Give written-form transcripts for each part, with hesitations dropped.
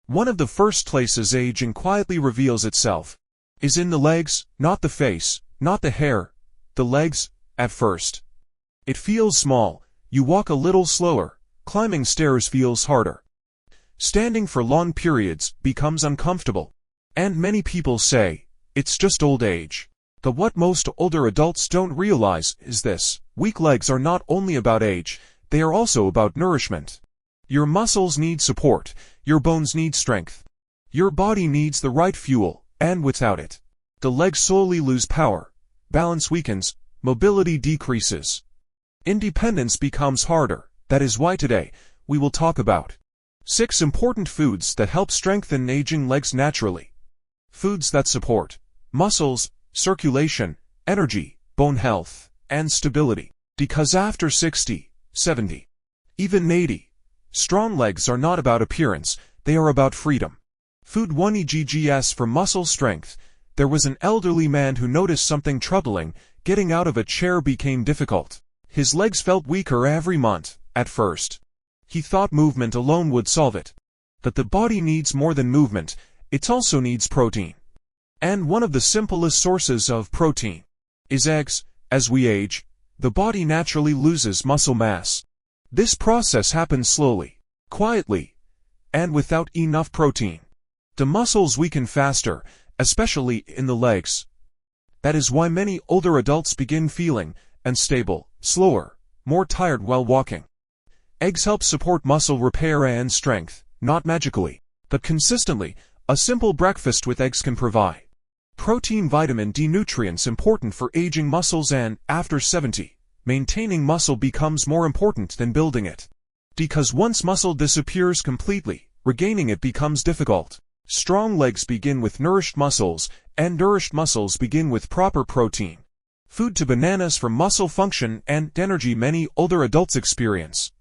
One of the first places aging quietly reveals itself is in the legs, not the face, not the hair. The legs, at first. It feels small, you walk a little slower, climbing stairs feels harder. Standing for long periods becomes uncomfortable. And many people say, it's just old age. But what most older adults don't realize is this: weak legs are not only about age, they are also about nourishment. Your muscles need support, your bones need strength. Your body needs the right fuel, and without it, the legs slowly lose power, balance weakens, mobility decreases. Independence becomes harder. That is why today, we will talk about 6 important foods that help strengthen aging legs naturally. Foods that support muscles, circulation, energy, bone health, and stability. Because after 60, 70, even 80, strong legs are not about appearance, they are about freedom. Food 1 EGGS for muscle strength. There was an elderly man who noticed something troubling. Getting out of a chair became difficult. His legs felt weaker every month. At first, he thought movement alone would solve it. But the body needs more than movement, it also needs protein. And one of the simplest sources of protein is eggs. As we age, the body naturally loses muscle mass. This process happens slowly, quietly, and without enough protein. The muscles weaken faster, especially in the legs. That is why many older adults begin feeling unstable, slower, more tired while walking. Eggs help support muscle repair and strength, not magically, but consistently. A simple breakfast with eggs can provide protein, vitamin D, nutrients important for aging muscles, and after 70, maintaining muscle becomes more important than building it. Because once muscle disappears completely, regaining it becomes difficult. Strong legs begin with nourished muscles, and nourished muscles begin with proper protein. Food to bananas for muscle function and energy. Many older adults experience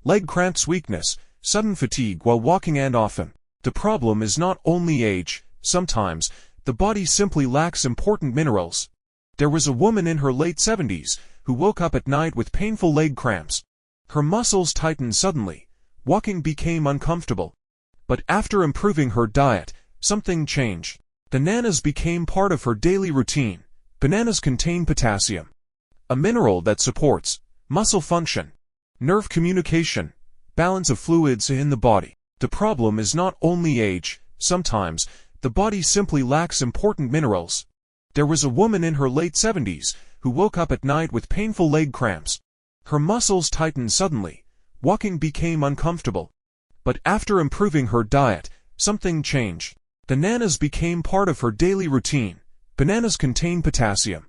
leg cramps, weakness, sudden fatigue while walking, and often the problem is not only age. Sometimes the body simply lacks important minerals. There was a woman in her late 70s who woke up at night with painful leg cramps. Her muscles tightened suddenly. Walking became uncomfortable. But after improving her diet, something changed. Bananas became part of her daily routine. Bananas contain potassium, a mineral that supports muscle function, nerve communication, balance of fluids in the body. The problem is not only age. Sometimes the body simply lacks important minerals. There was a woman in her late 70s who woke up at night with painful leg cramps. Her muscles tightened suddenly. Walking became uncomfortable. But after improving her diet, something changed. Bananas became part of her daily routine. Bananas contain potassium,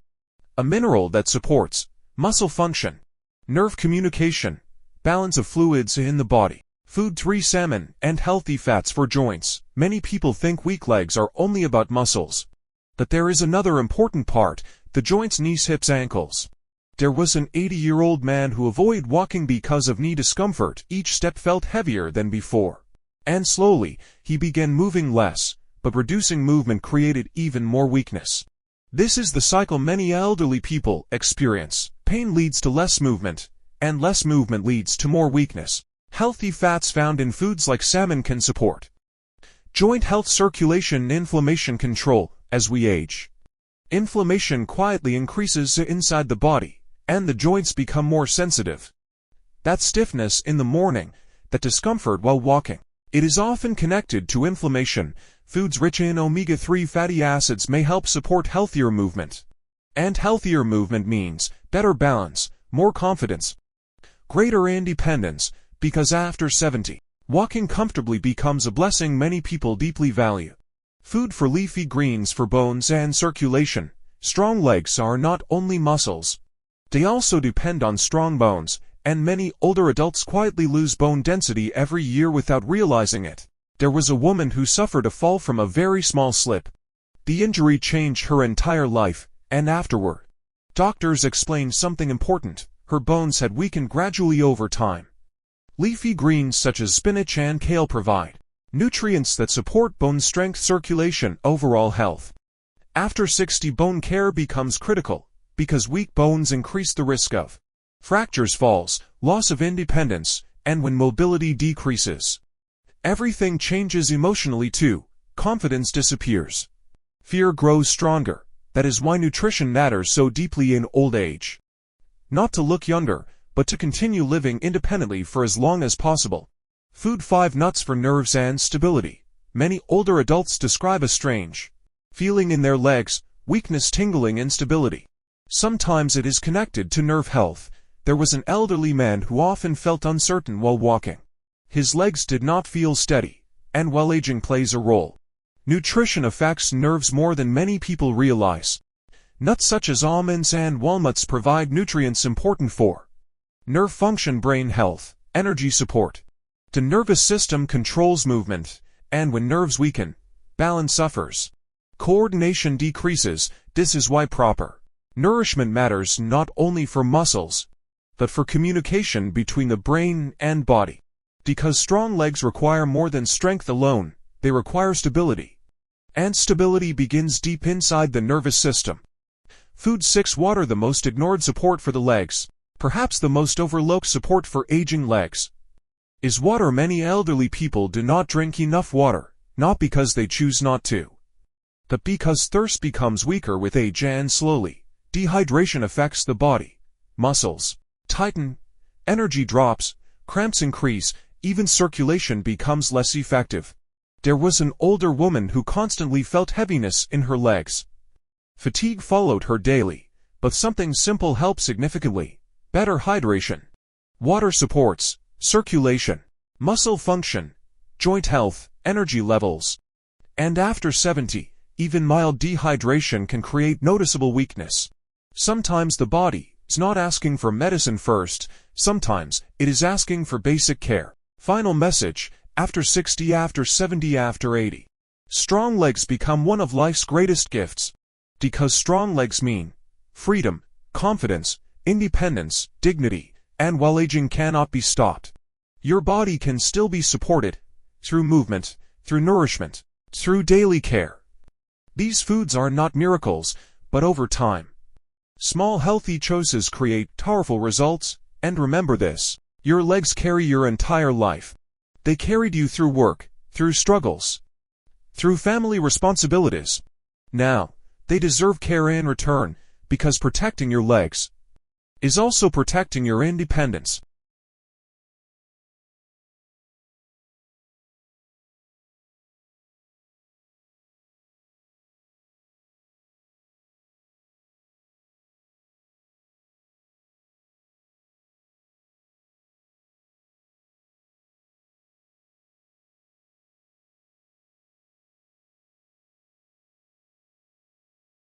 a mineral that supports muscle function, nerve communication, balance of fluids in the body. Food 3 salmon and healthy fats for joints. Many people think weak legs are only about muscles. But there is another important part: the joints, knees, hips, ankles. There was an 80-year-old man who avoided walking because of knee discomfort. Each step felt heavier than before. And slowly, he began moving less, but reducing movement created even more weakness. This is the cycle many elderly people experience. Pain leads to less movement, and less movement leads to more weakness. Healthy fats found in foods like salmon can support joint health, circulation, and inflammation control. As we age, inflammation quietly increases inside the body, and the joints become more sensitive. That stiffness in the morning, that discomfort while walking, it is often connected to inflammation. Foods rich in omega-3 fatty acids may help support healthier movement. And healthier movement means better balance, more confidence, greater independence. Because after 70, walking comfortably becomes a blessing many people deeply value. Food for leafy greens for bones and circulation. Strong legs are not only muscles. They also depend on strong bones, and many older adults quietly lose bone density every year without realizing it. There was a woman who suffered a fall from a very small slip. The injury changed her entire life, and afterward, doctors explained something important: her bones had weakened gradually over time. Leafy greens such as spinach and kale provide nutrients that support bone strength, circulation, overall health. After 60, bone care becomes critical, because weak bones increase the risk of fractures, falls, loss of independence, and when mobility decreases. Everything changes emotionally too. Confidence disappears. Fear grows stronger. That is why nutrition matters so deeply in old age. Not to look younger, but to continue living independently for as long as possible. Food 5 nuts for nerves and stability. Many older adults describe a strange feeling in their legs, weakness, tingling, instability. Sometimes it is connected to nerve health. There was an elderly man who often felt uncertain while walking. His legs did not feel steady, and while aging plays a role, nutrition affects nerves more than many people realize. Nuts such as almonds and walnuts provide nutrients important for nerve function, brain health, energy support. The nervous system controls movement, and when nerves weaken, balance suffers. Coordination decreases. This is why proper nourishment matters not only for muscles, but for communication between the brain and body. Because strong legs require more than strength alone, they require stability. And stability begins deep inside the nervous system. Food 6 water, the most ignored support for the legs, perhaps the most overlooked support for aging legs, is water. Many elderly people do not drink enough water, not because they choose not to, but because thirst becomes weaker with age, and slowly, dehydration affects the body. Muscles tighten, energy drops, cramps increase, even circulation becomes less effective. There was an older woman who constantly felt heaviness in her legs. Fatigue followed her daily, but something simple helped significantly. Better hydration. Water supports circulation, muscle function, joint health, energy levels. And after 70, even mild dehydration can create noticeable weakness. Sometimes the body is not asking for medicine first, sometimes it is asking for basic care. Final message: after 60, after 70, after 80, strong legs become one of life's greatest gifts. Because strong legs mean freedom, confidence, independence, dignity, and while aging cannot be stopped, your body can still be supported through movement, through nourishment, through daily care. These foods are not miracles, but over time, small healthy choices create powerful results. And remember this: your legs carry your entire life. They carried you through work, through struggles, through family responsibilities. Now, they deserve care in return, because protecting your legs is also protecting your independence.